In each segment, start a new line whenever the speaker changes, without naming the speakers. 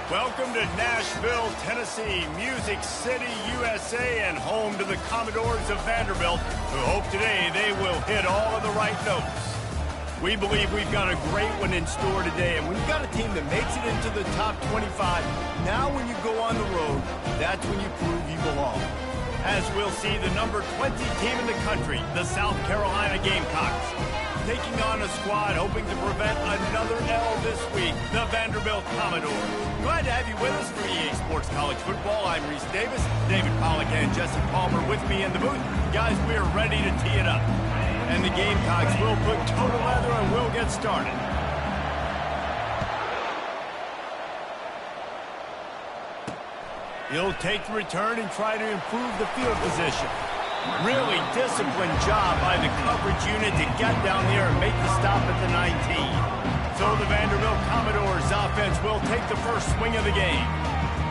Welcome to Nashville, Tennessee, Music City, USA, and home to the Commodores of Vanderbilt, who hope today they will hit all of the right notes. We believe we've got a great one in store today, and when you've got a team that makes it into the top 25, now when you go on the road, that's when you prove you belong. As we'll see, the number 20 team in the country, the South Carolina Gamecocks, taking on a squad hoping to prevent another L this week, the Vanderbilt Commodores. Glad to have you with us for EA Sports College Football. I'm Reese Davis, David Pollack and Jesse Palmer with me in the booth. Guys, we are ready to tee it up. And the Gamecocks will put toe to leather and we'll get started. He'll take the return and try to improve the field position. Really disciplined job by the coverage unit to get down there and make the stop at the 19. So the Vanderbilt Commodores offense will take the first swing of the game.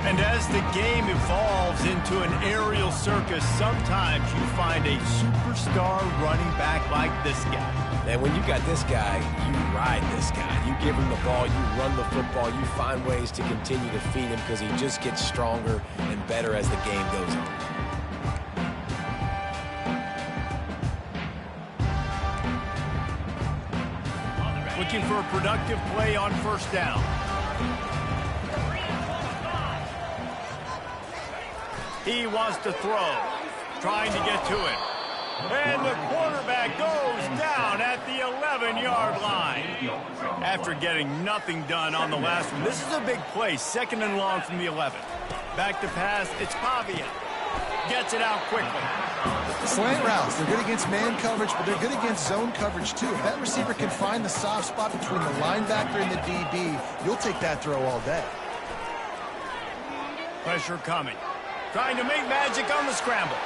And as the game evolves into an aerial circus, sometimes you find a superstar running back like this guy.
And when you got this guy, you ride this guy. You give him the ball, you run the football, you find ways to continue to feed him because he just gets stronger and better as the game goes on.
Looking for a productive play on first down. He wants to throw, trying to get to it. And the quarterback goes down at the 11-yard line. After getting nothing done on the last one, this is a big play, second and long from the 11. Back to pass, it's Pavia. Gets it out quickly.
Slant routes, they're good against man coverage, but they're good against zone coverage too. If that receiver can find the soft spot between the linebacker and the DB, you'll take that throw all day.
Pressure coming. Trying to make magic on the scramble.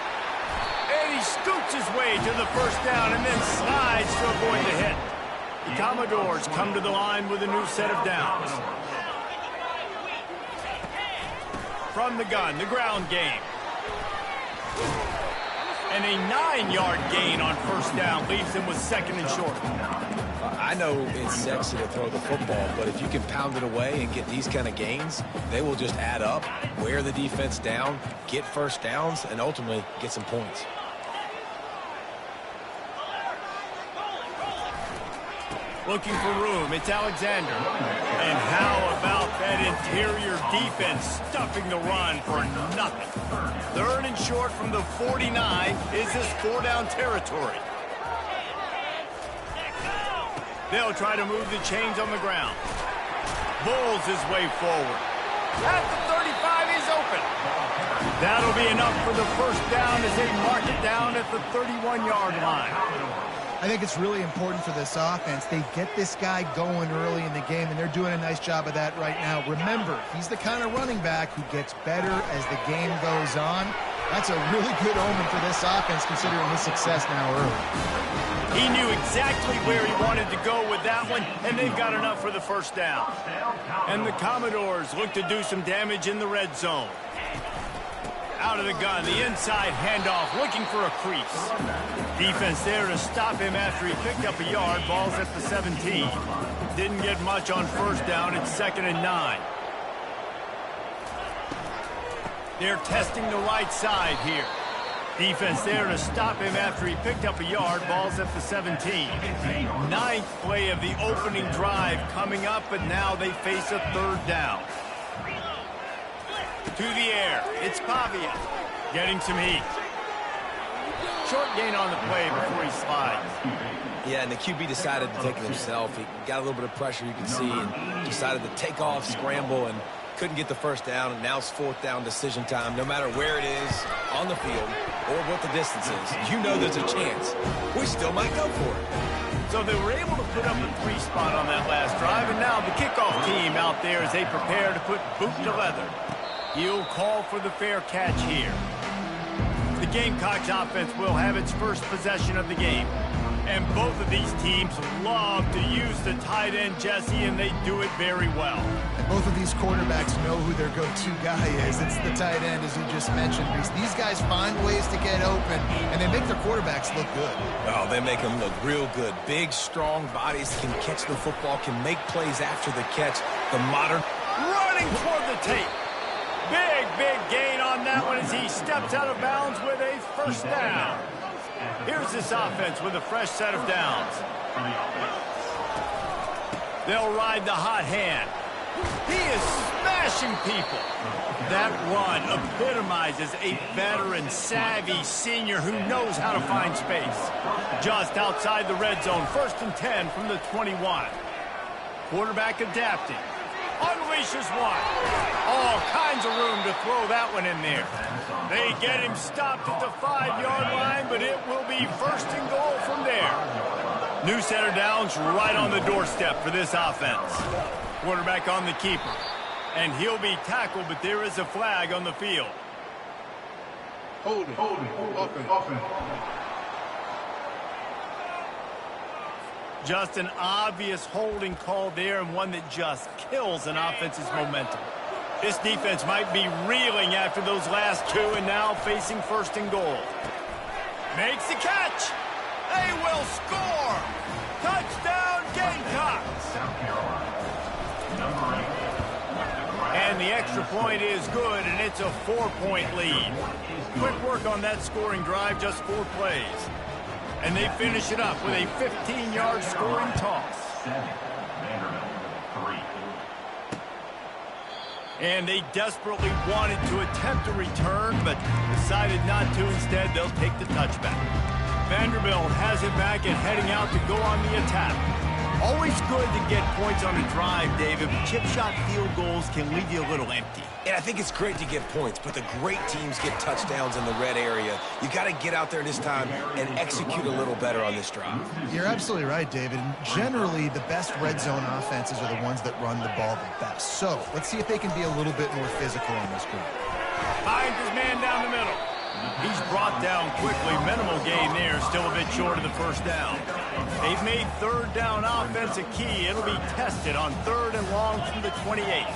And he scoots his way to the first down and then slides to avoid the hit. The Commodores come to the line with a new set of downs. From the gun, the ground game. And a 9-yard gain on first down leaves him with second and short.
I know it's sexy to throw the football, but if you can pound it away and get these kind of gains, they will just add up, wear the defense down, get first downs, and ultimately get some points.
Looking for room, it's Alexander. And how about that interior defense stuffing the run for nothing? Third and short from the 49. Is this four-down territory? They'll try to move the chains on the ground. Bulls his way forward. At the 35, he's open. That'll be enough for the first down as they mark it down at the 31-yard line.
I think it's really important for this offense. They get this guy going early in the game, and they're doing a nice job of that right now. Remember, he's the kind of running back who gets better as the game goes on. That's a really good omen for this offense, considering his success now early.
He knew exactly where he wanted to go with that one, and they've got enough for the first down. And the Commodores look to do some damage in the red zone. Out of the gun, the inside handoff, looking for a crease. Defense there to stop him after he picked up a yard. Ball's at the 17. Didn't get much on first down. It's second and 9. They're testing the right side here. Defense there to stop him after he picked up a yard. Ball's at the 17. Ninth play of the opening drive coming up, but now they face a third down. To the air, it's Pavia, getting some heat. Short gain on the play before he slides.
Yeah, and the QB decided to take it himself. He got a little bit of pressure, you can see, and decided to take off, scramble, and couldn't get the first down. And now it's fourth down decision time. No matter where it is on the field or what the distance is, you know there's a chance. We still might go for it.
So they were able to put up a 3 spot on that last drive, and now the kickoff team out there as they prepare to put boot to leather. He'll call for the fair catch here. The Gamecocks offense will have its first possession of the game. And both of these teams love to use the tight end, Jesse, and they do it very well.
And both of these quarterbacks know who their go-to guy is. It's the tight end, as you just mentioned, Reese. These guys find ways to get open, and they make their quarterbacks look good.
Oh, they make them look real good. Big, strong bodies can catch the football, can make plays after the catch. The modern
running toward the tape. Big gain on that one as he steps out of bounds with a first down. Here's this offense with a fresh set of downs. They'll ride the hot hand. He is smashing people. That run epitomizes a veteran, savvy senior who knows how to find space. Just outside the red zone, 1st and 10 from the 21. Quarterback adapting. Unleashes one. All kinds of room to throw that one in there. They get him stopped at the 5-yard line, but it will be 1st and goal from there. New set of downs right on the doorstep for this offense. Quarterback on the keeper. And he'll be tackled, but there is a flag on the field.
Holding. Offense.
Just an obvious holding call there, and one that just kills an offense's momentum. This defense might be reeling after those last two, and now facing 1st and goal. Makes the catch. They will score. Touchdown, Gamecocks. And the extra point is good, and it's a 4-point lead. Quick work on that scoring drive, just 4 plays. And they finish it up with a 15-yard scoring toss. And they desperately wanted to attempt a return, but decided not to. Instead, they'll take the touchback. Vanderbilt has it back and heading out to go on the attack. Always good to get points on a drive, David, but chip shot field goals can leave you a little empty.
And I think it's great to get points, but the great teams get touchdowns in the red area. You got to get out there this time and execute a little better on this drive.
You're absolutely right, David. And generally, the best red zone offenses are the ones that run the ball the best. So let's see if they can be a little bit more physical on this drive.
Finds his man down the middle. He's brought down quickly. Minimal gain there, still a bit short of the 1st down. They've made 3rd down offense a key. It'll be tested on 3rd and long from the 28.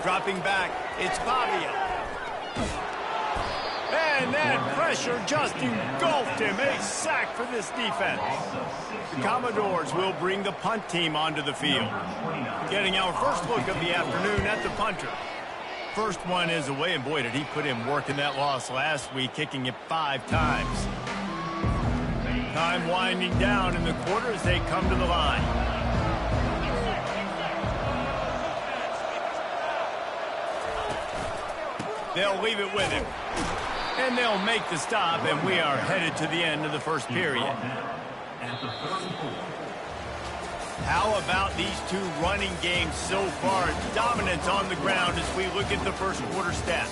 Dropping back, it's Fabio. And that pressure just engulfed him. A sack for this defense. The Commodores will bring the punt team onto the field. Getting our first look of the afternoon at the punter. First one is away, and boy, did he put in work in that loss last week, kicking it 5 times. Time winding down in the quarter as they come to the line. They'll leave it with him. And they'll make the stop, and we are headed to the end of the 1st period. How about these two running games so far? Dominance on the ground as we look at the 1st quarter stats.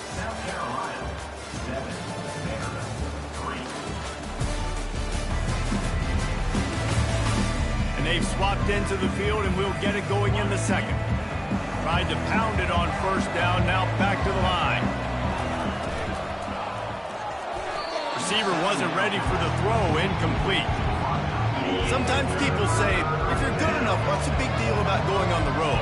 And they've swapped into the field, and we'll get it going in the 2nd. Tried to pound it on 1st down, now back to the line. Receiver wasn't ready for the throw, incomplete. Sometimes people say, if you're good enough, what's the big deal about going on the road?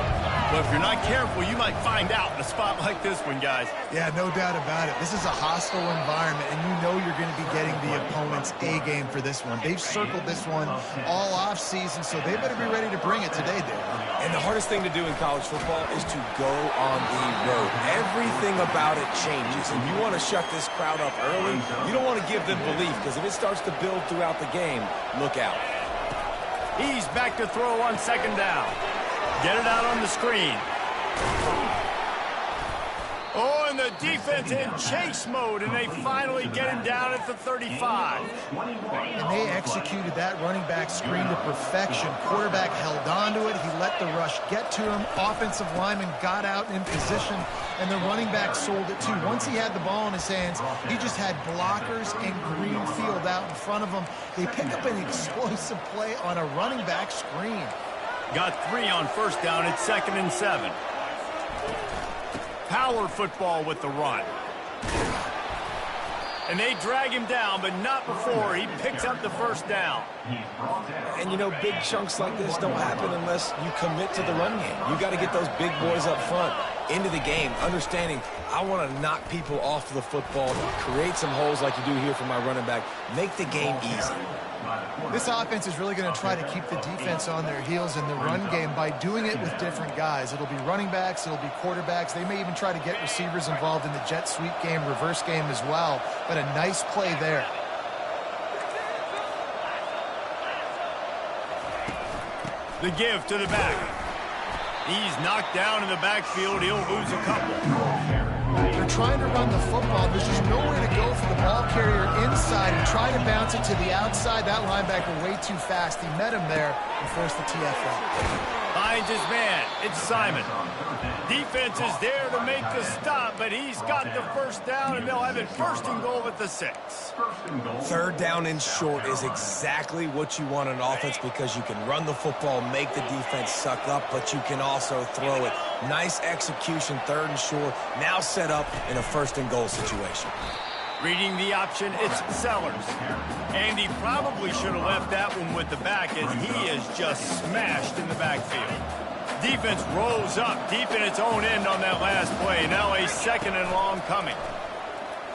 But if you're not careful, you might find out in a spot like this one, guys.
Yeah, no doubt about it. This is a hostile environment, and you know you're going to be getting the opponent's A-game for this one. They've circled this one all off-season, so they better be ready to bring it today, Dave.
And the hardest thing to do in college football is to go on the road. Everything about it changes, and you want to shut this crowd up early. You don't want to give them belief, because if it starts to build throughout the game, look out.
He's back to throw on 2nd down. Get it out on the screen. Oh, and the defense in chase mode, and they finally get him down at the 35.
And they executed that running back screen to perfection. Quarterback held on to it. He let the rush get to him. Offensive lineman got out in position, and the running back sold it too. Once he had the ball in his hands, he just had blockers and green field out in front of him. They pick up an explosive play on a running back screen.
Got 3 on 1st down at 2nd and 7. Power football with the run. And they drag him down, but not before he picks up the 1st down.
And you know, big chunks like this don't happen unless you commit to the run game. You got to get those big boys up front. into the game, understanding I want to knock people off the football, create some holes like you do here for my running back, make the game easy.
This offense is really going to try to keep the defense on their heels in the run game by doing it with different guys. It'll be running backs, it'll be quarterbacks. They may even try to get receivers involved in the jet sweep game, reverse game as well. But a nice play there.
The give to the back. He's knocked down in the backfield. He'll lose a couple.
They're trying to run the football. There's just nowhere to go for the ball carrier inside. He tried to bounce it to the outside. That linebacker way too fast. He met him there and forced the TFL.
Finds his man. It's Simon. Defense is there to make the stop, but he's got the first down, and they'll have it 1st and goal at the 6.
3rd down and short is exactly what you want on offense because you can run the football, make the defense suck up, but you can also throw it. Nice execution, 3rd and short, now set up in a 1st and goal situation.
Reading the option, it's Sellers. And he probably should have left that one with the back as he is just smashed in the backfield. Defense rolls up deep in its own end on that last play. Now a 2nd and long coming.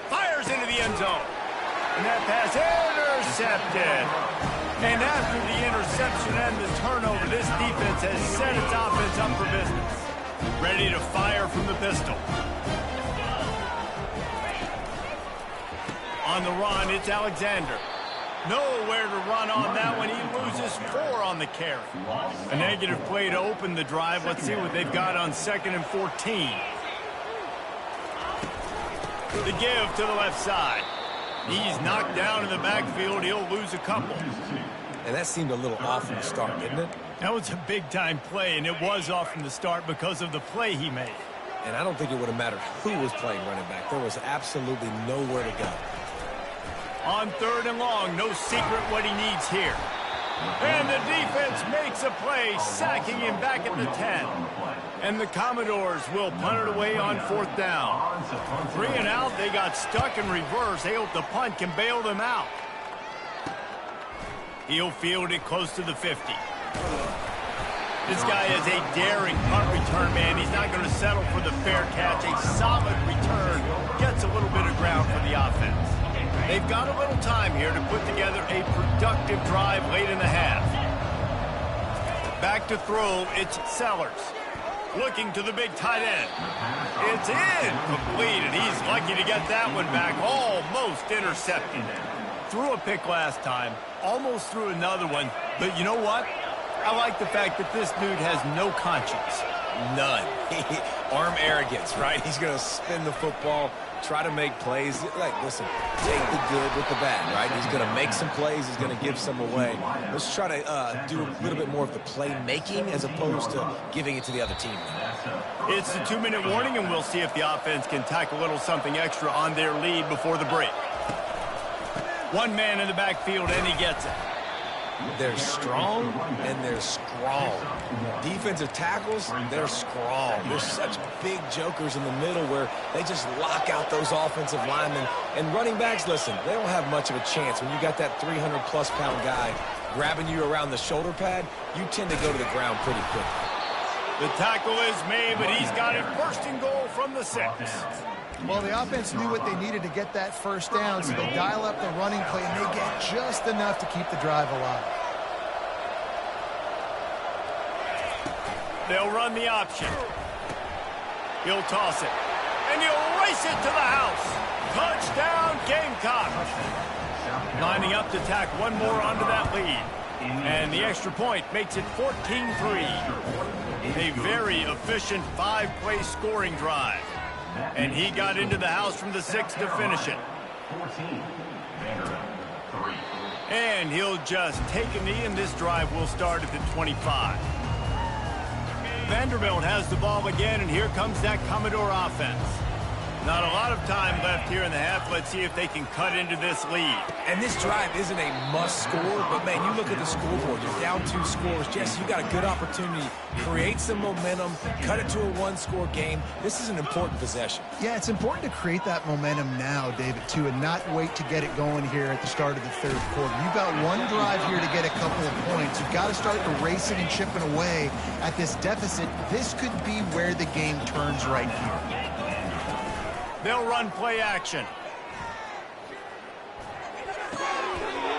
Fires into the end zone. And that pass intercepted. And after the interception and the turnover, this defense has set its offense up for business. Ready to fire from the pistol. On the run, it's Alexander. Nowhere to run on that one. He loses 4 on the carry. A negative play to open the drive. Let's see what they've got on 2nd and 14. The give to the left side. He's knocked down in the backfield. He'll lose a couple.
And that seemed a little off from the start, didn't it?
That was a big-time play, and it was off from the start because of the play he made.
And I don't think it would have mattered who was playing running back. There was absolutely nowhere to go.
On 3rd and long, no secret what he needs here. And the defense makes a play, sacking him back at the 10. And the Commodores will punt it away on 4th down. 3 and out, they got stuck in reverse. They hope the punt can bail them out. He'll field it close to the 50. This guy is a daring punt return man. He's not going to settle for the fair catch. A solid return gets a little bit of ground for the offense. They've got a little time here to put together a productive drive late in the half. Back to throw, it's Sellers. Looking to the big tight end. It's incomplete, and he's lucky to get that one back. Almost intercepted. Threw a pick last time. Almost threw another one. But you know what? I like the fact that this dude has no conscience.
None. Arm arrogance, right? He's going to spin the football, try to make plays. Like, listen, take the good with the bad, right? He's going to make some plays. He's going to give some away. Let's try to do a little bit more of the playmaking as opposed to giving it to the other team.
It's the 2-minute warning, and we'll see if the offense can tack a little something extra on their lead before the break. 1 man in the backfield, and he gets it.
They're strong, and they're scrawl. Defensive tackles, they're scrawl. There's such big jokers in the middle where they just lock out those offensive linemen. And running backs, listen, they don't have much of a chance. When you got that 300-plus pound guy grabbing you around the shoulder pad, you tend to go to the ground pretty quickly.
The tackle is made, but he's got it 1st and goal from the 6.
Well, the offense knew what they needed to get that 1st down, so they dial up the running play, and they get just enough to keep the drive alive.
They'll run the option. He'll toss it. And he'll race it to the house. Touchdown, Gamecocks. Lining up to tack one more onto that lead. And the extra point makes it 14-3. A very efficient 5-play scoring drive. And he got into the house from the 6 to finish it. And he'll just take a knee, and this drive will start at the 25. Vanderbilt has the ball again, and here comes that Commodore offense. Not a lot of time left here in the half. Let's see if they can cut into this lead.
And this drive isn't a must score, but, man, you look at the scoreboard. You're down 2 scores. Jesse, you got a good opportunity. Create some momentum. Cut it to a 1-score game. This is an important possession.
Yeah, it's important to create that momentum now, David, too, and not wait to get it going here at the start of the third quarter. You've got one drive here to get a couple of points. You've got to start erasing and chipping away at this deficit. This could be where the game turns right here.
They'll run play action.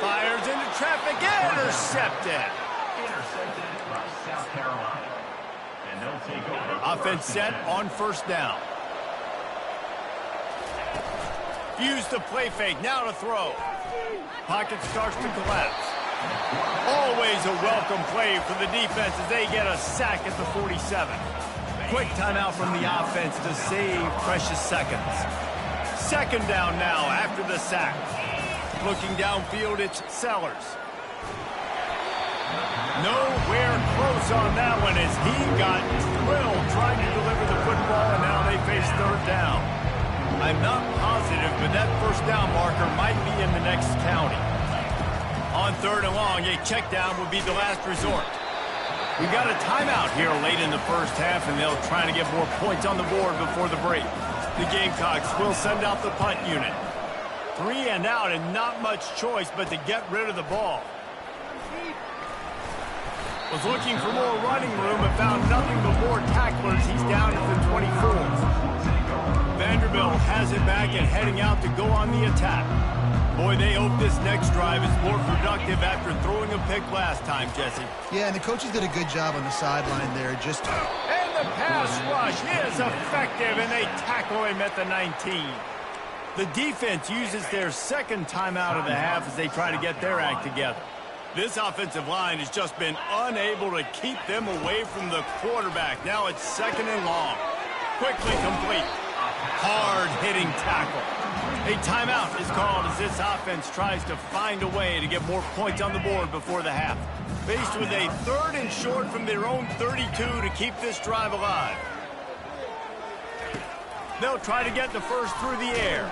Fires into traffic. Intercepted.
Intercepted by South Carolina. And they'll take over.
Offense set on first down. Use the play fake. Now to throw. Pocket starts to collapse. Always a welcome play for the defense as they get a sack at the 47. Quick timeout from the offense to save precious seconds. Second down now after the sack. Looking downfield, it's Sellers. Nowhere close on that one as he got thrilled trying to deliver the football, and now they face third down. I'm not positive, but that first down marker might be in the next county. On third and long, a check down would be the last resort. We've got a timeout here late in the first half, and they'll try to get more points on the board before the break. The Gamecocks will send out the punt unit. 3 and out, and not much choice but to get rid of the ball. Was looking for more running room and found nothing but more tacklers. He's down at the 24. Vanderbilt has it back and heading out to go on the attack. Boy, they hope this next drive is more productive after throwing a pick last time, Jesse.
Yeah, and the coaches did a good job on the sideline there.
And the pass rush is effective, and they tackle him at the 19. The defense uses their second timeout of the half as they try to get their act together. This offensive line has just been unable to keep them away from the quarterback. Now it's second and long. Quickly complete. Hard-hitting tackle. A timeout is called as this offense tries to find a way to get more points on the board before the half. Faced with a third and short from their own 32 to keep this drive alive. They'll try to get the first through the air.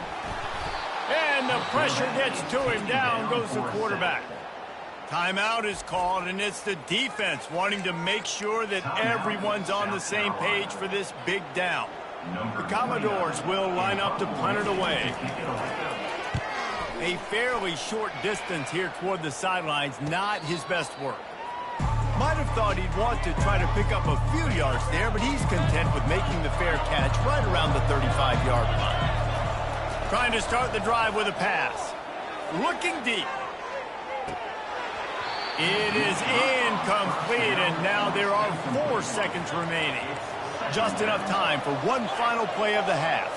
And the pressure gets to him. Down goes the quarterback. Timeout is called, and it's the defense wanting to make sure that everyone's on the same page for this big down. The Commodores will line up to punt it away. A fairly short distance here toward the sidelines, not his best work. Might have thought he'd want to try to pick up a few yards there, but he's content with making the fair catch right around the 35-yard line. Trying to start the drive with a pass. Looking deep. It is incomplete, and now there are 4 seconds remaining. Just enough time for one final play of the half.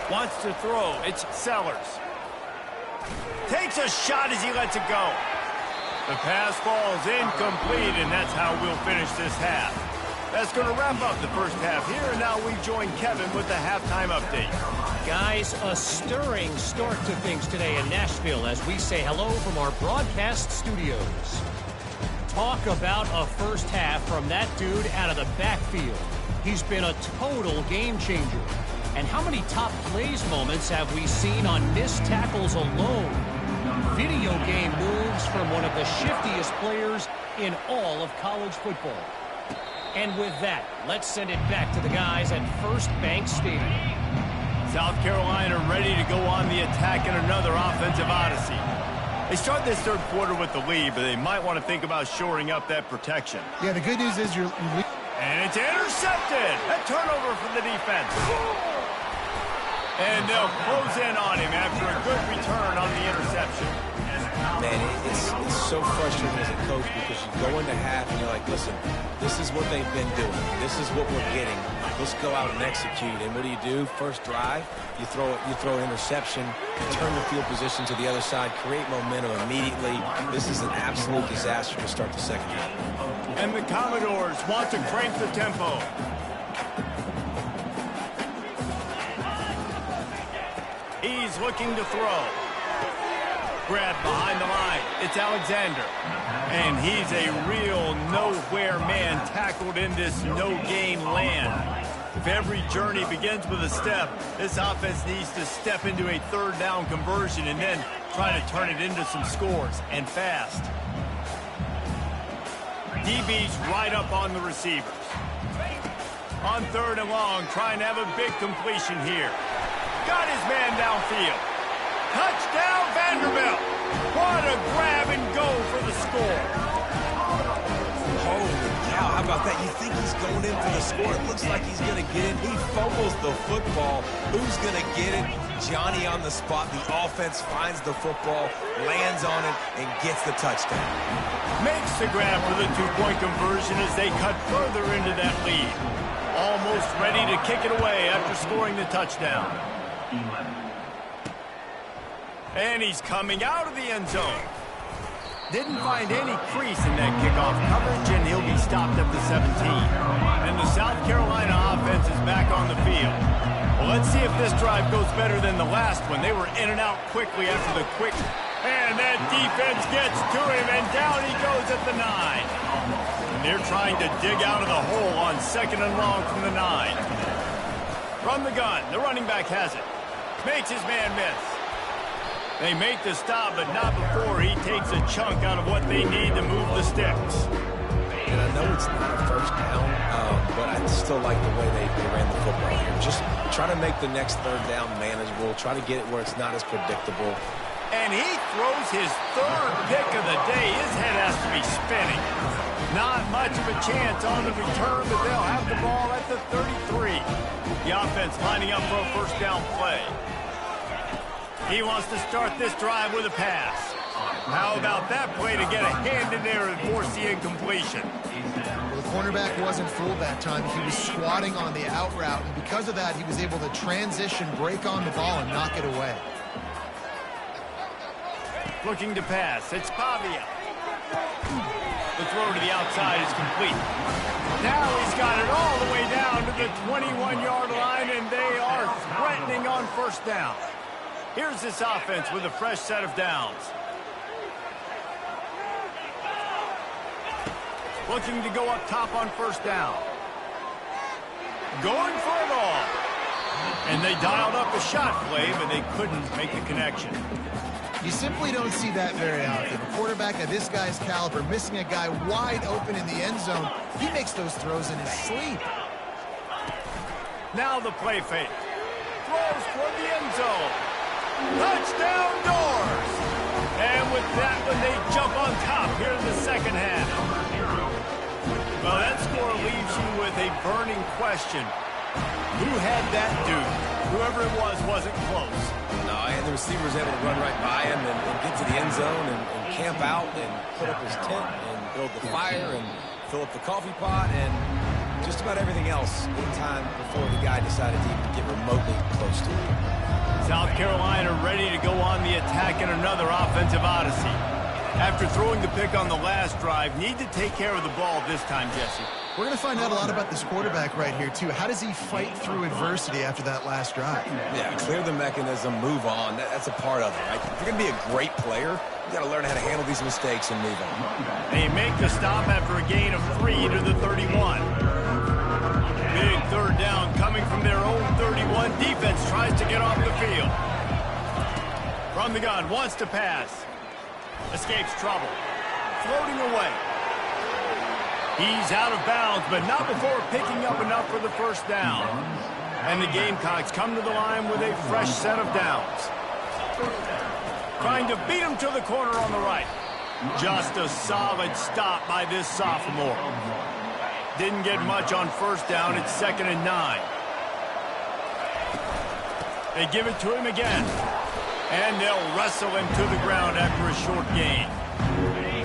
Wants to throw. It's Sellers. Takes a shot as he lets it go. The pass falls incomplete, and that's how we'll finish this half. That's going to wrap up the first half here, and now we join Kevin with the halftime update.
Guys, a stirring start to things today in Nashville as we say hello from our broadcast studios. Talk about a first half from that dude out of the backfield. He's been a total game changer. And how many top plays moments have we seen on missed tackles alone? Video game moves from one of the shiftiest players in all of college football. And with that, let's send it back to the guys at First Bank Stadium.
South Carolina ready to go on the attack in another offensive odyssey. They start this third quarter with the lead, but they might want to think about shoring up that protection.
Yeah, the good news is you're...
And it's intercepted. A turnover for the defense. And they'll close in on him after a good return on the interception.
Man, it's so frustrating as a coach because you go into half and you're like, listen, this is what they've been doing. This is what we're getting. Let's go out and execute. And what do? First drive, you throw an interception, you turn the field position to the other side, create momentum immediately. This is an absolute disaster to start the second half.
And the Commodores want to crank the tempo. He's looking to throw. Grabbed behind the line. It's Alexander. And he's a real nowhere man tackled in this no-game land. If every journey begins with a step, this offense needs to step into a third down conversion and then try to turn it into some scores, and fast. DB's right up on the receivers. On third and long, trying to have a big completion here. Got his man downfield. Touchdown, Vanderbilt. What a grab and go for the score.
Holy cow, how about that? You think he's going in for the score. It looks like he's going to get it. He fumbles the football. Who's going to get it? Johnny on the spot. The offense finds the football, lands on it, and gets the touchdown.
Makes the grab for the two-point conversion as they cut further into that lead. Almost ready to kick it away after scoring the touchdown. And he's coming out of the end zone. Didn't find any crease in that kickoff coverage, and he'll be stopped at the 17. And the South Carolina offense is back on the field. Well, let's see if this drive goes better than the last one. They were in and out quickly after the quick. And that defense gets to him, and down he goes at the 9. And they're trying to dig out of the hole on second and long from the 9. From the gun, the running back has it. Makes his man miss. They make the stop, but not before he takes a chunk out of what they need to move the sticks.
And I know it's not a first down, but I still like the way they ran the football here. Just try to make the next third down manageable. Try to get it where it's not as predictable.
And he throws his third pick of the day. His head has to be spinning. Not much of a chance on the return, but they'll have the ball at the 33. The offense lining up for a first down play. He wants to start this drive with a pass. How about that play to get a hand in there and force the incompletion?
Well, the cornerback wasn't fooled that time. He was squatting on the out route, and because of that, he was able to transition, break on the ball, and knock it away.
Looking to pass. It's Pavia. The throw to the outside is complete. Now he's got it all the way down to the 21-yard line, and they are threatening on first down. Here's this offense with a fresh set of downs. Looking to go up top on first down. Going for it all. And they dialed up a shot play, but they couldn't make the connection.
You simply don't see that very often. A quarterback of this guy's caliber missing a guy wide open in the end zone. He makes those throws in his sleep.
Now the play fake. Throws for the end zone. Touchdown Doors! And with that one, they jump on top here in the second half. Well, that score leaves you with a burning question. Who had that dude? Whoever it was wasn't close.
No, and the receiver was able to run right by him and get to the end zone and camp out and put up his tent and build the fire and fill up the coffee pot and just about everything else in time before the guy decided to even get remotely close to him.
South Carolina ready to go on the attack in another offensive odyssey. After throwing the pick on the last drive, need to take care of the ball this time, Jesse.
We're going to find out a lot about this quarterback right here, too. How does he fight through adversity after that last drive?
Yeah, clear the mechanism, move on. That's a part of it, right? If you're going to be a great player, you got to learn how to handle these mistakes and move on.
They make the stop after a gain of 3 to the 31. Big third down coming from their own 31. Defense tries to get off the field. From the gun, wants to pass. Escapes trouble. Floating away. He's out of bounds, but not before picking up enough for the first down. And the Gamecocks come to the line with a fresh set of downs. Trying to beat him to the corner on the right. Just a solid stop by this sophomore. Didn't get much on first down. It's 2nd and 9. They give it to him again. And they'll wrestle him to the ground after a short gain.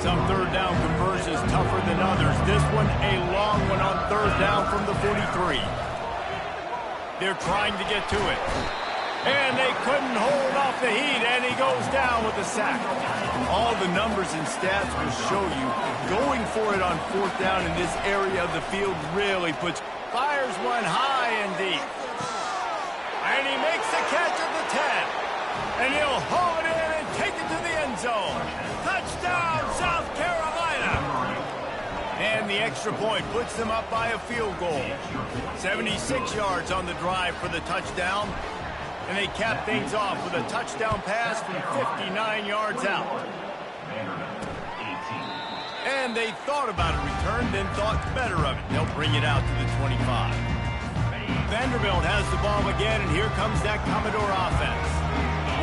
Some third down conversions tougher than others. This one a long one on third down from the 43. They're trying to get to it. And they couldn't hold off the heat, and he goes down with a sack. All the numbers and stats will show you going for it on fourth down in this area of the field really fires one high and deep. And he makes the catch at the 10. And he'll haul it in and take it to the end zone. Touchdown, South Carolina. And And the extra point puts them up by a field goal. 76 yards on the drive for the touchdown. And they cap things off with a touchdown pass from 59 yards out. And they thought about a return, then thought better of it. They'll bring it out to the 25. Vanderbilt has the ball again, and here comes that Commodore offense.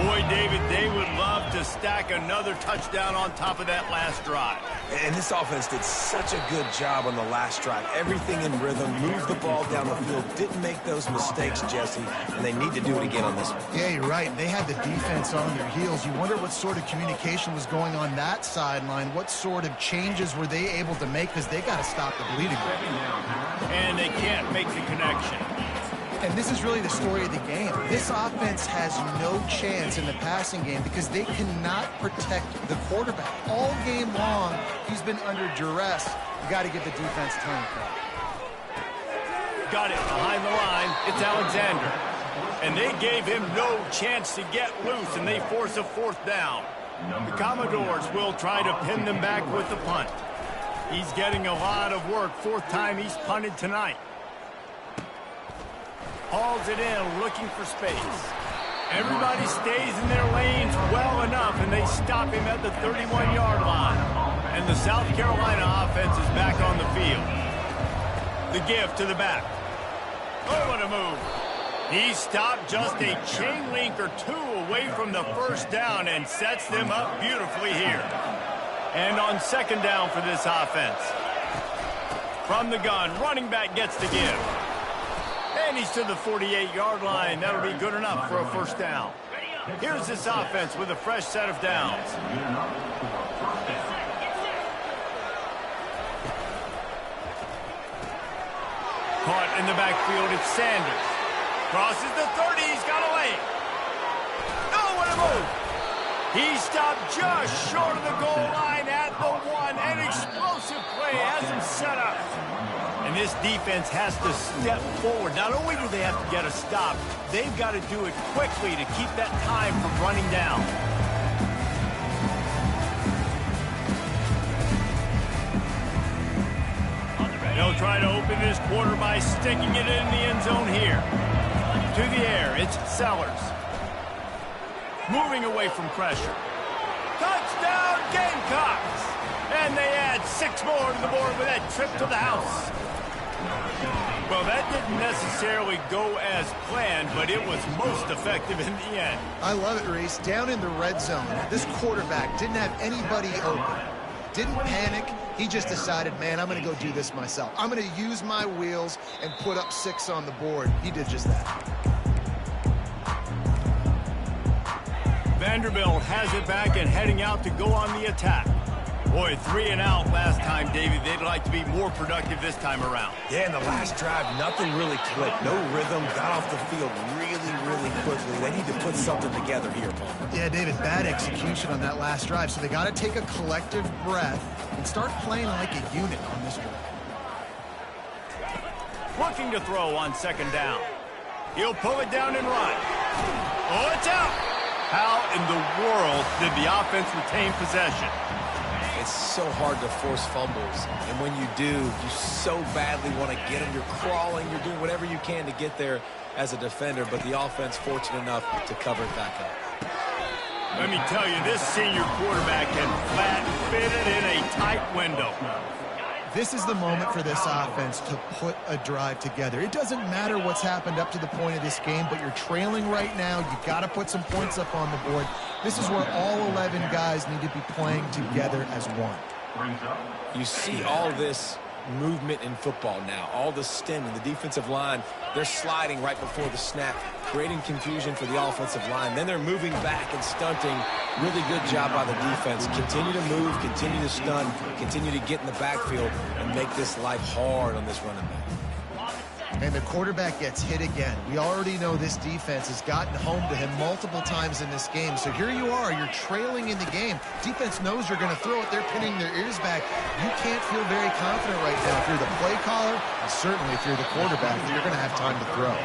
Boy, David, they would love to stack another touchdown on top of that last drive.
And this offense did such a good job on the last drive. Everything in rhythm, moved the ball down the field, didn't make those mistakes, Jesse, and they need to do it again on this one.
Yeah, you're right. They had the defense on their heels. You wonder what sort of communication was going on that sideline. What sort of changes were they able to make, because they got to stop the bleeding.
And they can't make the connection.
And this is really the story of the game. This offense has no chance in the passing game because they cannot protect the quarterback. All game long, he's been under duress. You got to give the defense time.
Got it behind the line. It's Alexander. And they gave him no chance to get loose, and they force a fourth down. The Commodores will try to pin them back with the punt. He's getting a lot of work. Fourth time he's punted tonight. Hauls it in, looking for space. Everybody stays in their lanes well enough, and they stop him at the 31-yard line. And the South Carolina offense is back on the field. The give to the back. Oh, what a move. He stopped just a chain link or two away from the first down and sets them up beautifully here. And on second down for this offense. From the gun, running back gets the give. And he's to the 48-yard line. That'll be good enough for a first down. Here's this offense with a fresh set of downs. Caught in the backfield, it's Sanders. Crosses the 30, he's got a lane. Oh, what a move. He stopped just short of the goal line at the 1. An explosive play has him set up. And this defense has to step forward. Not only do they have to get a stop, they've got to do it quickly to keep that time from running down. They'll try to open this quarter by sticking it in the end zone here. To the air, it's Sellers. Moving away from pressure. Touchdown, Gamecocks! And they add 6 more to the board with that trip to the house. Well, that didn't necessarily go as planned, but it was most effective in the end.
I love it, Reese. Down in the red zone, this quarterback didn't have anybody open. Didn't panic. He just decided, man, I'm going to go do this myself. I'm going to use my wheels and put up 6 on the board. He did just that.
Vanderbilt has it back and heading out to go on the attack. Boy, 3 and out last time, David. They'd like to be more productive this time around.
Yeah, in the last drive, nothing really clicked. No rhythm, got off the field really quickly. They need to put something together here, Paul.
Yeah, David, bad execution on that last drive, so they got to take a collective breath and start playing like a unit on this drive.
Looking to throw on second down. He'll pull it down and run. Oh, it's out! How in the world did the offense retain possession?
It's so hard to force fumbles, and when you do, you so badly want to get them. You're crawling, you're doing whatever you can to get there as a defender, but the offense fortunate enough to cover it back up.
Let me tell you, this senior quarterback can flat fit it in a tight window.
This is the moment for this offense to put a drive together. It doesn't matter what's happened up to the point of this game, but you're trailing right now. You've got to put some points up on the board. This is where all 11 guys need to be playing together as one.
You see all this movement in football now, all the stemming, the defensive line, they're sliding right before the snap, creating confusion for the offensive line. Then they're moving back and stunting. Really good job by the defense. Continue to move, continue to stun, continue to get in the backfield and make this life hard on this running back.
And the quarterback gets hit again. We already know this defense has gotten home to him multiple times in this game. So here you are, you're trailing in the game. Defense knows you're going to throw it. They're pinning their ears back. You can't feel very confident right now if you're the play caller, and certainly if you're the quarterback, that you're going to have time to throw.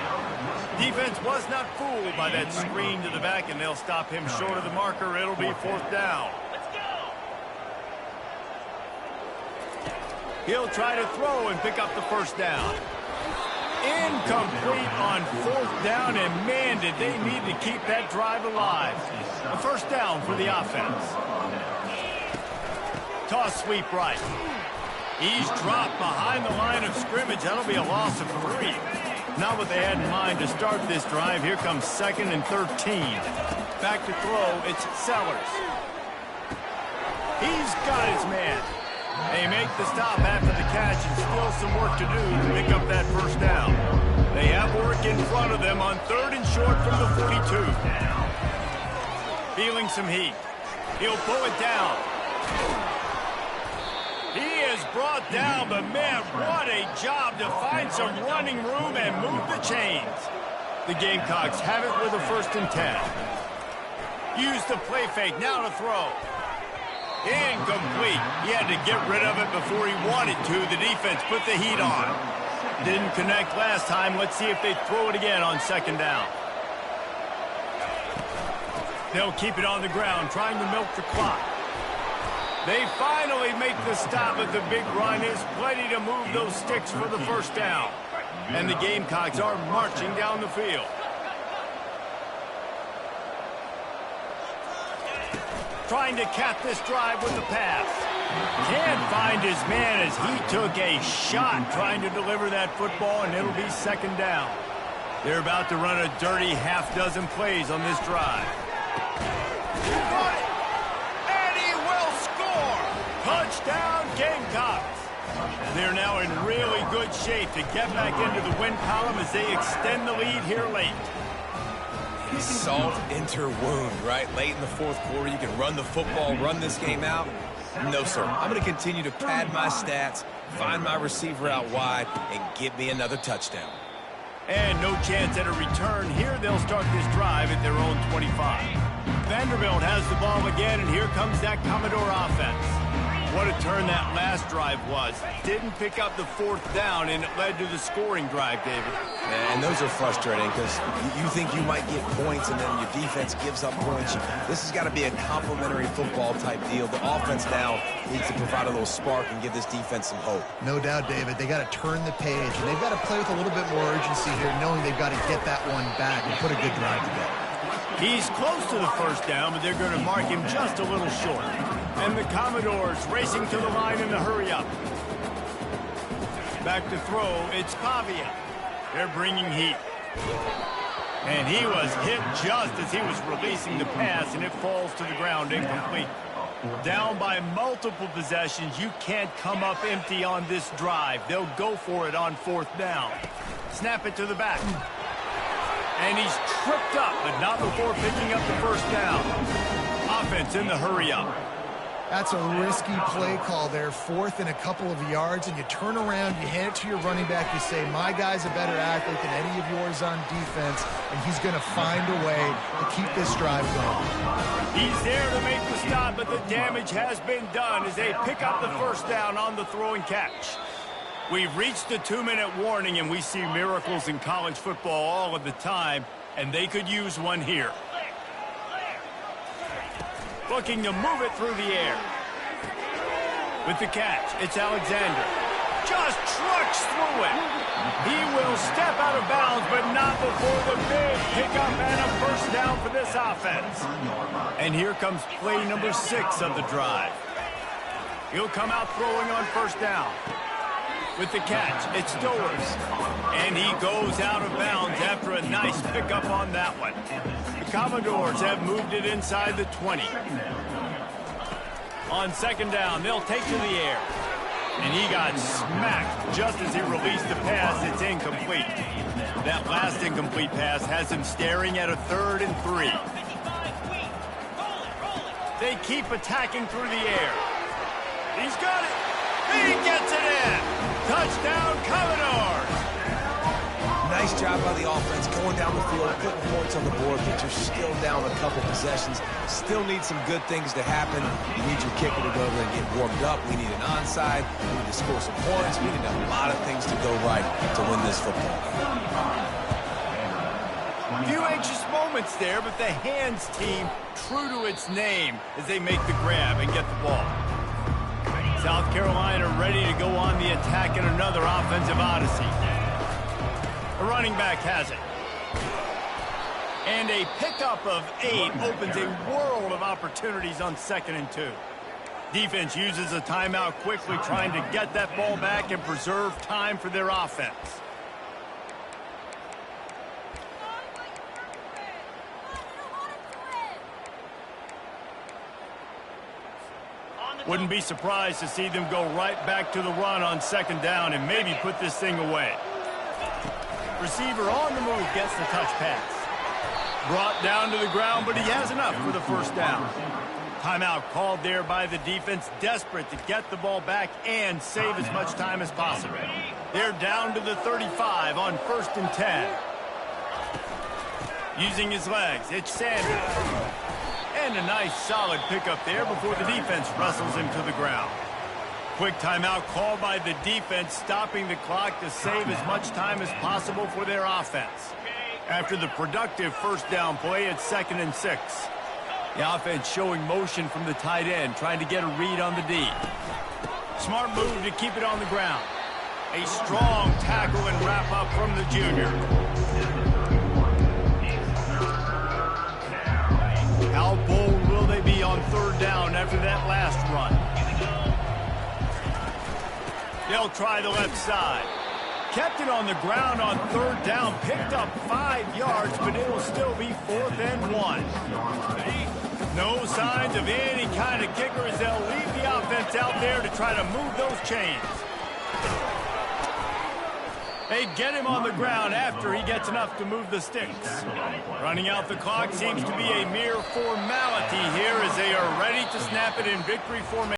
Defense was not fooled by that screen to the back, and they'll stop him short of the marker. It'll be fourth down. He'll try to throw and pick up the first down. Incomplete on fourth down, and man, did they need to keep that drive alive. A first down for the offense. Toss sweep right. He's dropped behind the line of scrimmage. That'll be a loss of 3. Not what they had in mind to start this drive. Here comes 2nd and 13. Back to throw, it's Sellers. He's got his man. They make the stop after the catch, and still some work to do to pick up that first down. They have work in front of them on 3rd and short from the 42. Feeling some heat. He'll pull it down. He is brought down, but man, what a job to find some running room and move the chains. The Gamecocks have it with a 1st and 10. Use the play fake, now to throw. Incomplete. He had to get rid of it before he wanted to. The defense put the heat on. Didn't connect last time. Let's see if they throw it again on 2nd down. They'll keep it on the ground, trying to milk the clock. They finally make the stop, but the big run is plenty to move those sticks for the first down. And the Gamecocks are marching down the field. Trying to cap this drive with the pass. Can't find his man as he took a shot trying to deliver that football, and it'll be 2nd down. They're about to run a dirty half-dozen plays on this drive. And he will score! Touchdown, Gamecocks! They're now in really good shape to get back into the win column as they extend the lead here late.
Salt into wound, right? Late in the 4th quarter, you can run the football, run this game out. No, sir. I'm going to continue to pad my stats, find my receiver out wide, and get me another touchdown.
And no chance at a return. Here they'll start this drive at their own 25. Vanderbilt has the ball again, and here comes that Commodore offense. What a turn that last drive was. Didn't pick up the 4th down, and it led to the scoring drive, David.
And those are frustrating because you think you might get points, and then your defense gives up points. This has got to be a complementary football type deal. The offense now needs to provide a little spark and give this defense some hope.
No doubt, David. They got to turn the page, and they've got to play with a little bit more urgency here, knowing they've got to get that one back and put a good drive together.
He's close to the first down, but they're going to mark him just a little short. And the Commodores racing to the line in the hurry-up. Back to throw, it's Pavia. They're bringing heat. And he was hit just as he was releasing the pass, and it falls to the ground incomplete. Down by multiple possessions, you can't come up empty on this drive. They'll go for it on 4th down. Snap it to the back. And he's tripped up, but not before picking up the first down. Offense in the hurry-up.
That's a risky play call there, 4th and a couple of yards, and you turn around, you hand it to your running back, you say, my guy's a better athlete than any of yours on defense, and he's going to find a way to keep this drive going.
He's there to make the stop, but the damage has been done as they pick up the first down on the throw and catch. We've reached the 2-minute warning, and we see miracles in college football all of the time, and they could use one here. Looking to move it through the air. With the catch, it's Alexander. Just trucks through it. He will step out of bounds, but not before the big pickup and a first down for this offense. And here comes play number 6 of the drive. He'll come out throwing on first down. With the catch, it's Stowers. And he goes out of bounds after a nice pickup on that one. The Commodores have moved it inside the 20. On 2nd down, they'll take to the air. And he got smacked just as he released the pass. It's incomplete. That last incomplete pass has him staring at a 3rd and 3. They keep attacking through the air. He's got it. He gets it in. Touchdown, Commodores.
Nice job by the offense going down the field, putting points on the board, but you're still down a couple possessions. Still need some good things to happen. You need your kicker to go over and get warmed up. We need an onside. We need to score some points. We need a lot of things to go right to win this football game.
A few anxious moments there, but the hands team true to its name as they make the grab and get the ball. South Carolina ready to go on the attack in another offensive odyssey. The running back has it. And a pickup of 8 opens a world of opportunities on 2nd and 2. Defense uses a timeout quickly, trying to get that ball back and preserve time for their offense. Wouldn't be surprised to see them go right back to the run on 2nd down and maybe put this thing away. Receiver on the move gets the touch pass. Brought down to the ground, but he has enough for the first down. Timeout called there by the defense, desperate to get the ball back and save as much time as possible. They're down to the 35 on 1st and 10. Using his legs, it's Sanders. And a nice solid pickup there before the defense wrestles him to the ground. Quick timeout called by the defense, stopping the clock to save as much time as possible for their offense. After the productive first down play, it's 2nd and 6. The offense showing motion from the tight end, trying to get a read on the D. Smart move to keep it on the ground. A strong tackle and wrap up from the junior. How bold will they be on 3rd down after that last run? They'll try the left side. Kept it on the ground on 3rd down, picked up 5 yards, but it'll still be 4th and 1. No signs of any kind of kicker as they'll leave the offense out there to try to move those chains. They get him on the ground after he gets enough to move the sticks. Running out the clock seems to be a mere formality here as they are ready to snap it in victory formation.